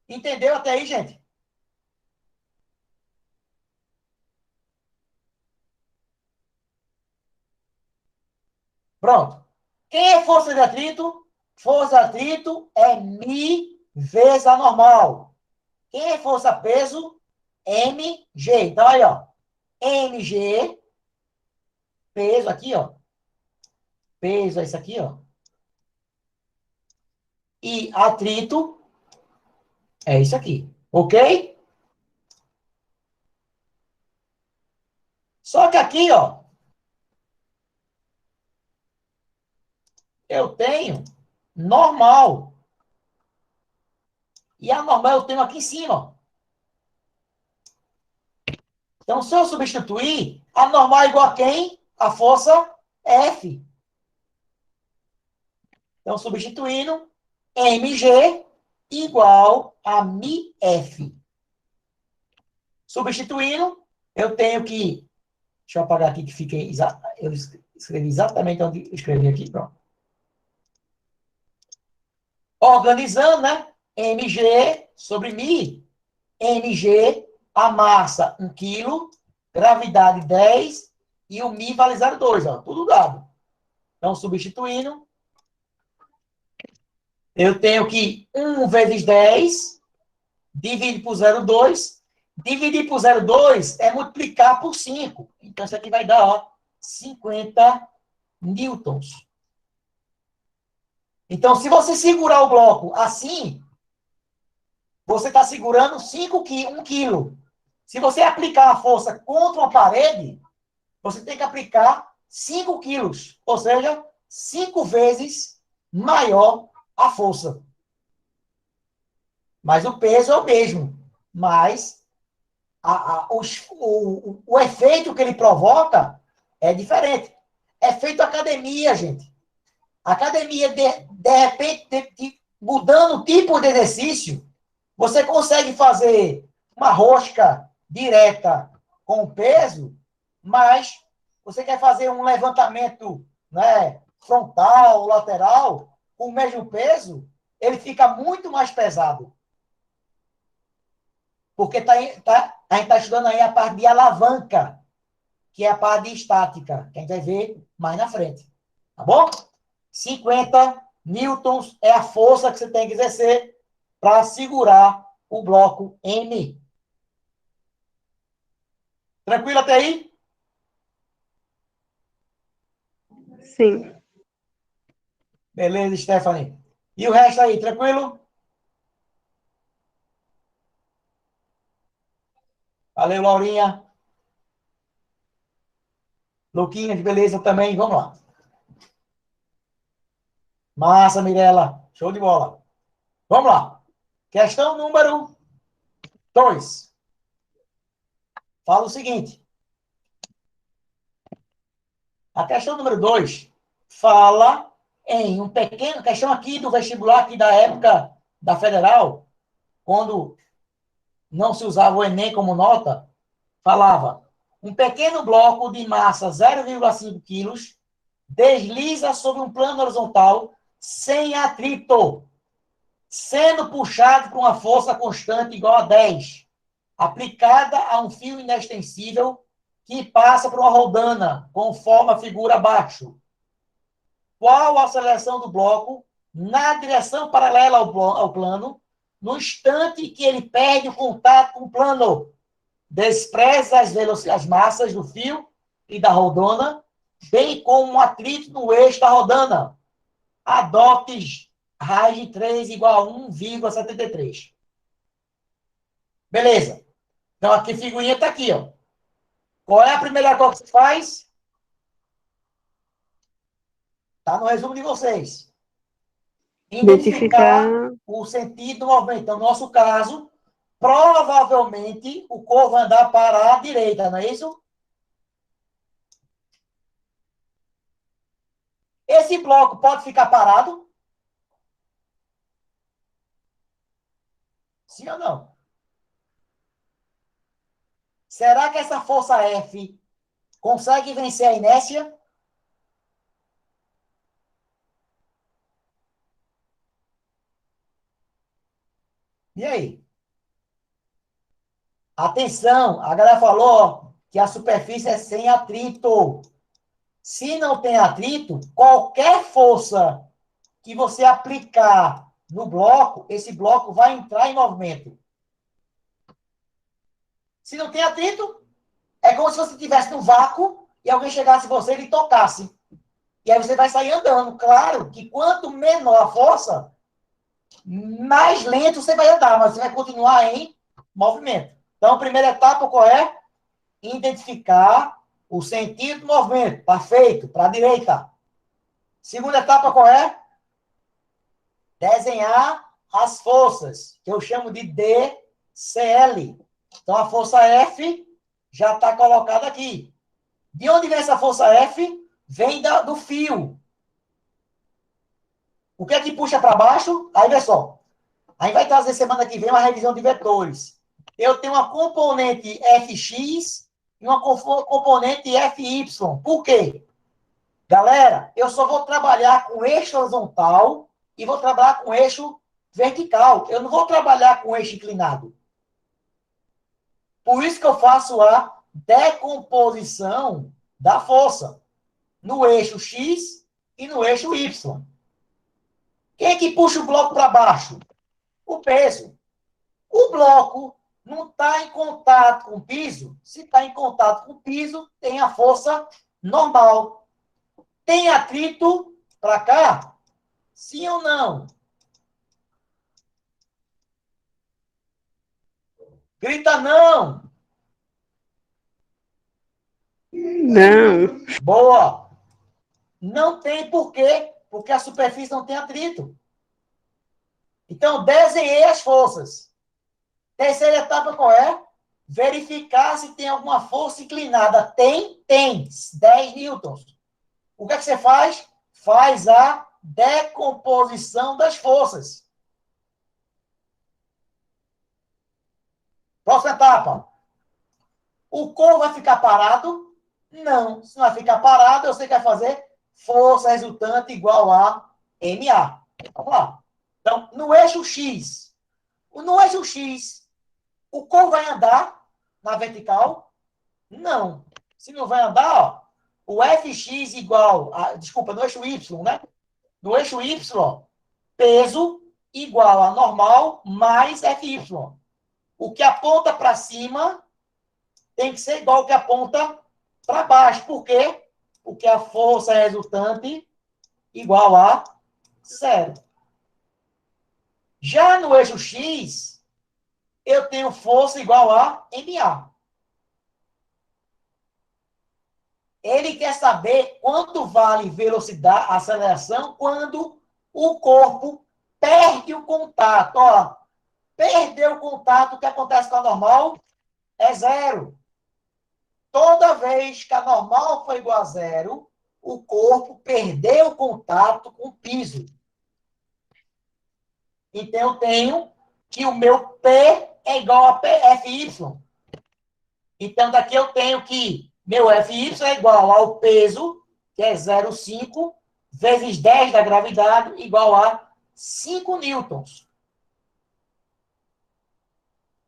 Entendeu até aí, gente? Pronto. Quem é força de atrito? Força de atrito é mi vezes a normal. Quem é força-peso? mg. Então, aí, ó. mg, peso aqui, ó. Peso é isso aqui, ó. E atrito é isso aqui. Ok? Só que aqui, ó, eu tenho normal. E a normal eu tenho aqui em cima, ó. Então, se eu substituir, a normal é igual a quem? A força F. Então, substituindo, mg igual a mi-F. Substituindo, eu tenho que... Deixa eu apagar aqui que fiquei... Eu escrevi exatamente onde eu escrevi aqui. Pronto. Organizando, né? mg sobre mi. mg, a massa 1 kg, gravidade 10 e o mi vale 0,2. Ó, tudo dado. Então, substituindo, eu tenho que 1 vezes 10, dividir por 0,2. Dividir por 0,2 é multiplicar por 5. Então, isso aqui vai dar, ó, 50 newtons. Então, se você segurar o bloco assim, você está segurando 1 quilo. Se você aplicar a força contra uma parede, você tem que aplicar 5 quilos. Ou seja, 5 vezes maior a força. Mas o peso é o mesmo. Mas o efeito que ele provoca é diferente. É feito academia, gente. Academia, de repente, mudando o tipo de exercício, você consegue fazer uma rosca direta com peso, mas você quer fazer um levantamento, né, frontal, lateral, com o mesmo peso, ele fica muito mais pesado. Porque a gente está estudando aí a parte de alavanca, que é a parte de estática, que a gente vai ver mais na frente. Tá bom? 50 newtons é a força que você tem que exercer para segurar o bloco M. Tranquilo até aí? Sim. Beleza, Stephanie. E o resto aí, tranquilo? Valeu, Laurinha. Luquinhas, beleza também. Vamos lá. Massa, Mirella. Show de bola. Vamos lá. Questão número 2. Fala o seguinte. A questão número 2 fala em um pequeno... Questão aqui do vestibular, aqui da época da Federal, quando não se usava o Enem como nota, falava: um pequeno bloco de massa 0,5 quilos desliza sobre um plano horizontal sem atrito, sendo puxado por uma força constante igual a 10, aplicada a um fio inextensível que passa por uma rodana, conforme a figura abaixo. Qual a aceleração do bloco na direção paralela ao plano, no instante que ele perde o contato com o plano? Despreza as massas do fio e da rodana, bem como um atrito no eixo da rodana. Adote raiz de 3 igual a 1,73. Beleza. Então, aqui a figurinha está aqui, ó. Qual é a primeira coisa que você faz? Está no resumo de vocês. Identificar o sentido do movimento. Então, no nosso caso, provavelmente o corpo vai andar para a direita, não é isso? Esse bloco pode ficar parado? Sim ou não? Será que essa força F consegue vencer a inércia? E aí? Atenção, a galera falou, ó, que a superfície é sem atrito. Se não tem atrito, qualquer força que você aplicar no bloco, esse bloco vai entrar em movimento. Se não tem atrito, é como se você estivesse no vácuo e alguém chegasse em você e lhe tocasse. E aí você vai sair andando. Claro que quanto menor a força, mais lento você vai andar, mas você vai continuar em movimento. Então, a primeira etapa qual é? Identificar o sentido do movimento. Está feito, para a direita. Segunda etapa qual é? Desenhar as forças, que eu chamo de DCL. Então, a força F já está colocada aqui. De onde vem essa força F? Vem do fio. O que é que puxa para baixo? Aí, vê só. Aí vai trazer semana que vem uma revisão de vetores. Eu tenho uma componente Fx e uma componente Fy. Por quê? Galera, eu só vou trabalhar com eixo horizontal e vou trabalhar com eixo vertical. Eu não vou trabalhar com eixo inclinado. Por isso que eu faço a decomposição da força no eixo X e no eixo Y. Quem é que puxa o bloco para baixo? O peso. O bloco não está em contato com o piso. Se está em contato com o piso, tem a força normal. Tem atrito para cá? Sim ou não? Grita não. Não. Boa. Não tem por quê? Porque a superfície não tem atrito. Então, desenhei as forças. Terceira etapa qual é? Verificar se tem alguma força inclinada. Tem? Tem. 10 newtons. O que é que você faz? Faz a decomposição das forças. Próxima etapa. O corpo vai ficar parado? Não. Se não vai ficar parado, eu sei que vai fazer força resultante igual a MA. Vamos lá. Então, no eixo X, o corpo vai andar na vertical? Não. Se não vai andar, ó, o Fx igual a... Desculpa, no eixo Y, né? No eixo Y, peso igual a normal mais Fy. O que aponta para cima tem que ser igual ao que aponta para baixo. Por quê? Porque a força resultante igual a zero. Já no eixo X, eu tenho força igual a MA. Ele quer saber quanto vale velocidade, aceleração, quando o corpo perde o contato. Ó, perdeu o contato, o que acontece com a normal é zero. Toda vez que a normal for igual a zero, o corpo perdeu o contato com o piso. Então, eu tenho que o meu P é igual a Fy. Então, daqui eu tenho que meu Fy é igual ao peso, que é 0,5, vezes 10 da gravidade, igual a 5 newtons.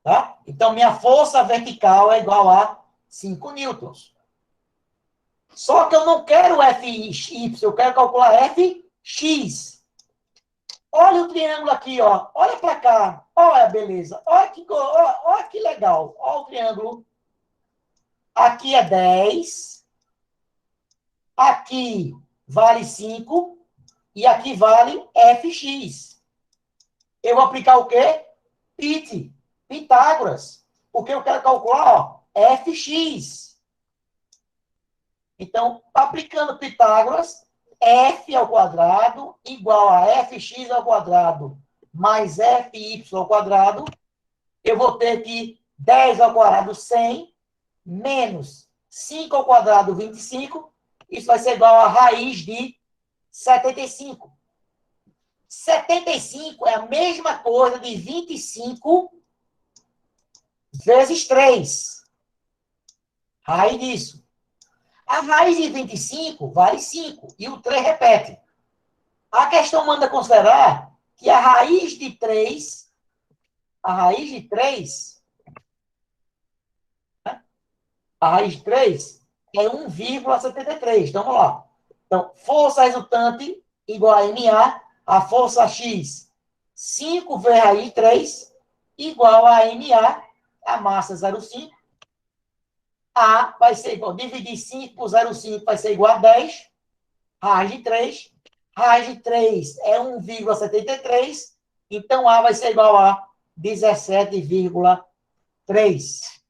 Tá? Então, minha força vertical é igual a 5 newtons. Só que eu não quero Fy, eu quero calcular Fx. Olha o triângulo aqui, ó. Olha para cá. Olha a beleza. Olha que legal. Olha o triângulo. Aqui é 10. Aqui vale 5. E aqui vale Fx. Eu vou aplicar o quê? Pitágoras. Porque eu quero calcular, ó, Fx. Então, aplicando Pitágoras, f ao quadrado igual a fx ao quadrado mais fy ao quadrado, eu vou ter que 10 ao quadrado 100 menos 5 ao quadrado 25, isso vai ser igual a raiz de 75. 75 é a mesma coisa de 25 vezes 3. Raiz disso. A raiz de 25 vale 5. E o 3 repete. A questão manda considerar que a raiz de 3, né? A raiz de 3 é 1,73. Então, vamos lá. Então, força resultante igual a MA, a força X, 5 vezes a raiz de 3, igual a MA, a massa 0,5. A vai ser igual, dividir 5 por 0,5 vai ser igual a 10. Raiz de 3. Raiz de 3 é 1,73. Então, A vai ser igual a 17,3.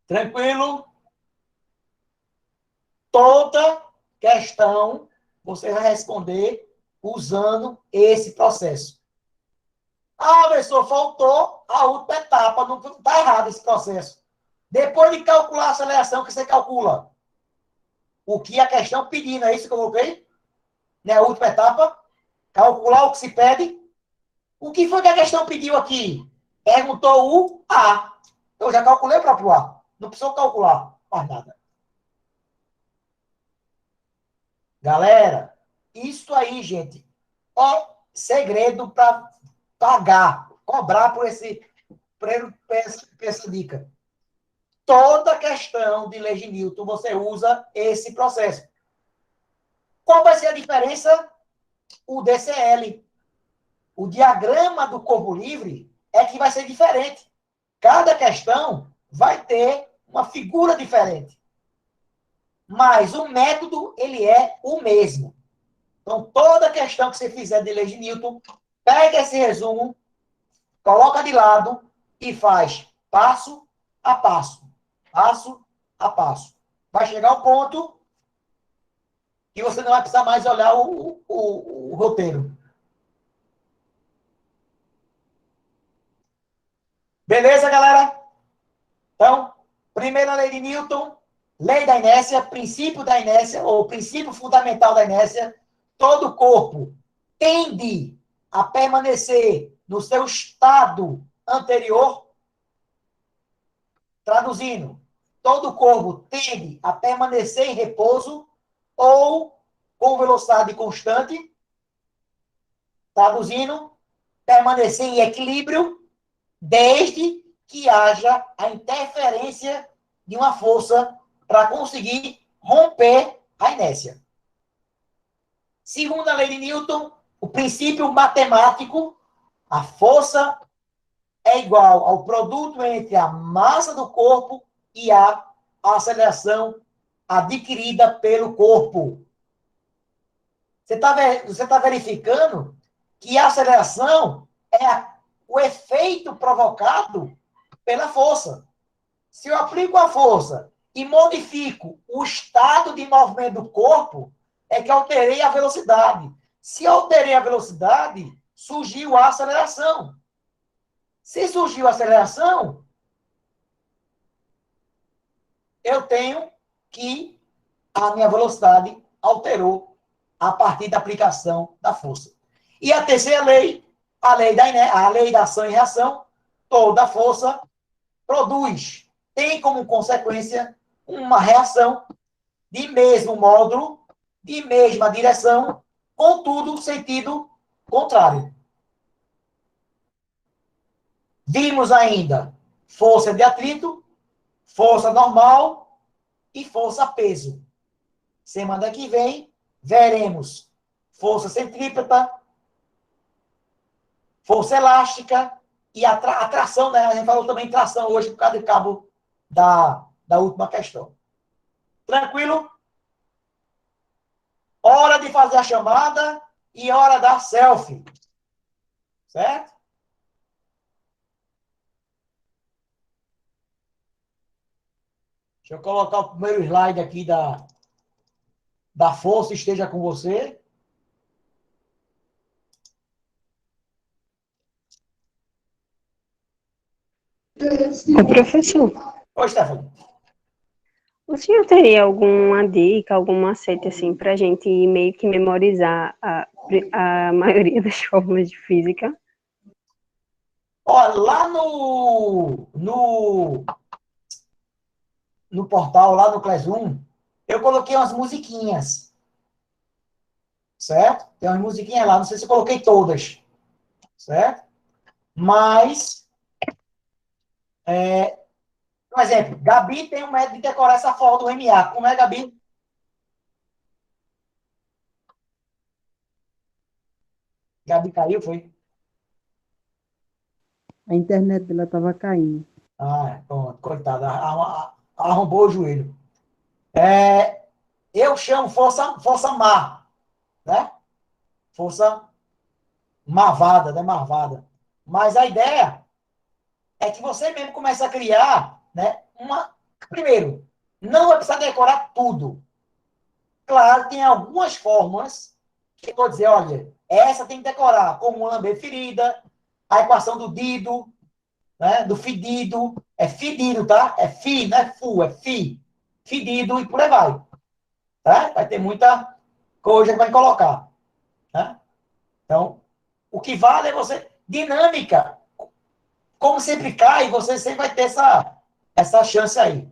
Tranquilo? Toda questão você vai responder usando esse processo. Ah, professor, faltou a última etapa. Não está errado esse processo. Depois de calcular a aceleração, que você calcula o que a questão pedindo, é isso que eu coloquei? Né, a última etapa. Calcular o que se pede. O que foi que a questão pediu aqui? Perguntou o A. Eu já calculei o próprio A. Não precisou calcular mais nada. Galera, isso aí, gente, ó, segredo para pagar, cobrar por essa dica. Toda questão de lei de Newton, você usa esse processo. Qual vai ser a diferença? O DCL. O diagrama do corpo livre é que vai ser diferente. Cada questão vai ter uma figura diferente. Mas o método, ele é o mesmo. Então, toda questão que você fizer de lei de Newton, pega esse resumo, coloca de lado e faz passo a passo. Passo a passo. Vai chegar um ponto que você não vai precisar mais olhar o roteiro. Beleza, galera? Então, primeira lei de Newton, lei da inércia, princípio da inércia, ou princípio fundamental da inércia. Todo corpo tende a permanecer no seu estado anterior. Traduzindo, todo o corpo tende a permanecer em repouso ou com velocidade constante. Traduzindo, permanecer em equilíbrio desde que haja a interferência de uma força para conseguir romper a inércia. Segundo a lei de Newton, o princípio matemático, a força é igual ao produto entre a massa do corpo e a aceleração adquirida pelo corpo. Você tá verificando que a aceleração é o efeito provocado pela força. Se eu aplico a força e modifico o estado de movimento do corpo, é que alterei a velocidade. Se alterei a velocidade, surgiu a aceleração. Se surgiu a aceleração, eu tenho que a minha velocidade alterou a partir da aplicação da força. E a terceira lei, a lei da ação e reação, toda força produz, tem como consequência uma reação de mesmo módulo, de mesma direção, contudo, sentido contrário. Vimos ainda força de atrito, força normal e força peso. Semana que vem, veremos força centrípeta, força elástica e a tração, né? A gente falou também tração hoje por causa do cabo da última questão. Tranquilo? Hora de fazer a chamada e hora da selfie. Certo? Deixa eu colocar o primeiro slide aqui da força, esteja com você. Ô, professor, Oi, Stephanie. o senhor teria alguma dica, algum macete, assim, para a gente meio que memorizar a maioria das fórmulas de física? Olha, lá no portal, lá no Classroom, eu coloquei umas musiquinhas. Certo? Tem umas musiquinhas lá, não sei se eu coloquei todas. Certo? Mas, por exemplo, Gabi tem um método de decorar essa forma do MA. Como é, Gabi? Gabi caiu, foi? A internet dela estava caindo. Ah, pronto, coitada. Arrombou o joelho. Eu chamo força má, né? Força marvada, né? Marvada. Mas a ideia é que você mesmo comece a criar, né? Primeiro, não vai precisar decorar tudo. Claro, tem algumas formas que eu vou dizer, olha, essa tem que decorar, como lamber ferida, a equação do dido, né? Do fedido. É fedido, tá? É fi, não é fu, é fi. Fedido e por aí vai. Tá? Vai ter muita coisa que vai colocar. Né? Então, o que vale é você... Dinâmica. Como sempre cai, você sempre vai ter essa chance aí.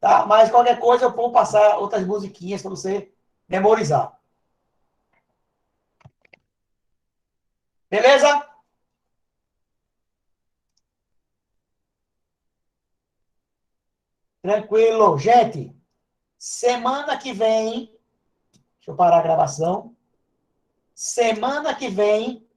Tá? Mas qualquer coisa eu vou passar outras musiquinhas para você memorizar. Beleza? Tranquilo. Gente, semana que vem... Deixa eu parar a gravação. Semana que vem